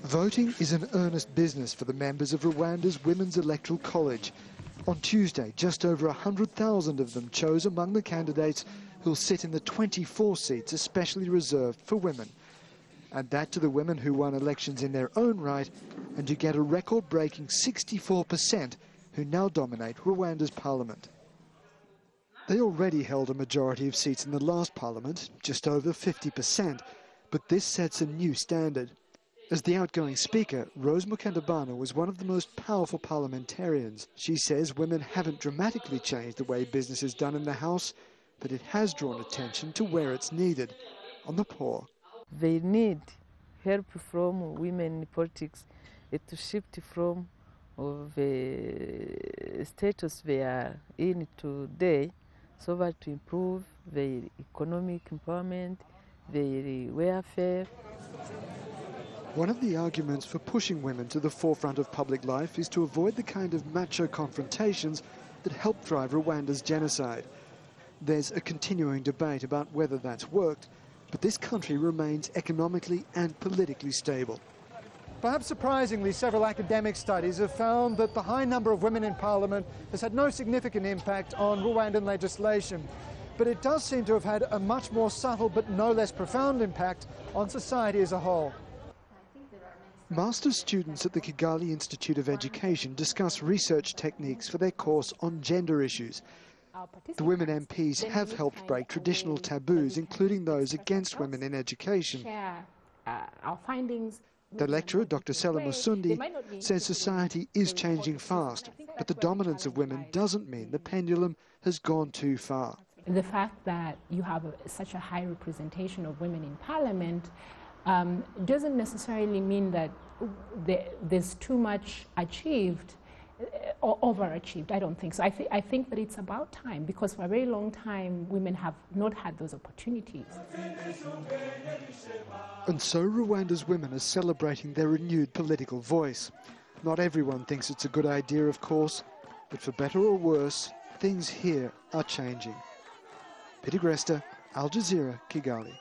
Voting is an earnest business for the members of Rwanda's Women's Electoral College. On Tuesday, just over 100,000 of them chose among the candidates who'll sit in the 24 seats especially reserved for women. Add that to the women who won elections in their own right, and you get a record-breaking 64% who now dominate Rwanda's parliament. They already held a majority of seats in the last parliament, just over 50%, but this sets a new standard. As the outgoing speaker, Rose Mukandabana was one of the most powerful parliamentarians. She says women haven't dramatically changed the way business is done in the House, but it has drawn attention to where it's needed, on the poor. They need help from women in politics to shift from the status they are in today, so that to improve their economic empowerment, their welfare. One of the arguments for pushing women to the forefront of public life is to avoid the kind of macho confrontations that helped drive Rwanda's genocide. There's a continuing debate about whether that's worked, but this country remains economically and politically stable. Perhaps surprisingly, several academic studies have found that the high number of women in parliament has had no significant impact on Rwandan legislation. But it does seem to have had a much more subtle but no less profound impact on society as a whole. Master's students at the Kigali Institute of Education discuss research techniques for their course on gender issues. The women MPs have helped break traditional taboos, including those against women in education. Our findings. The lecturer, Dr. Sela Musundi, says society is changing fast, but the dominance of women doesn't mean the pendulum has gone too far. The fact that you have such a high representation of women in parliament doesn't necessarily mean that there's too much achieved or overachieved. I don't think so. I think that it's about time, because for a very long time women have not had those opportunities. And so Rwanda's women are celebrating their renewed political voice. Not everyone thinks it's a good idea, of course, but for better or worse, things here are changing. Greste, Al Jazeera, Kigali.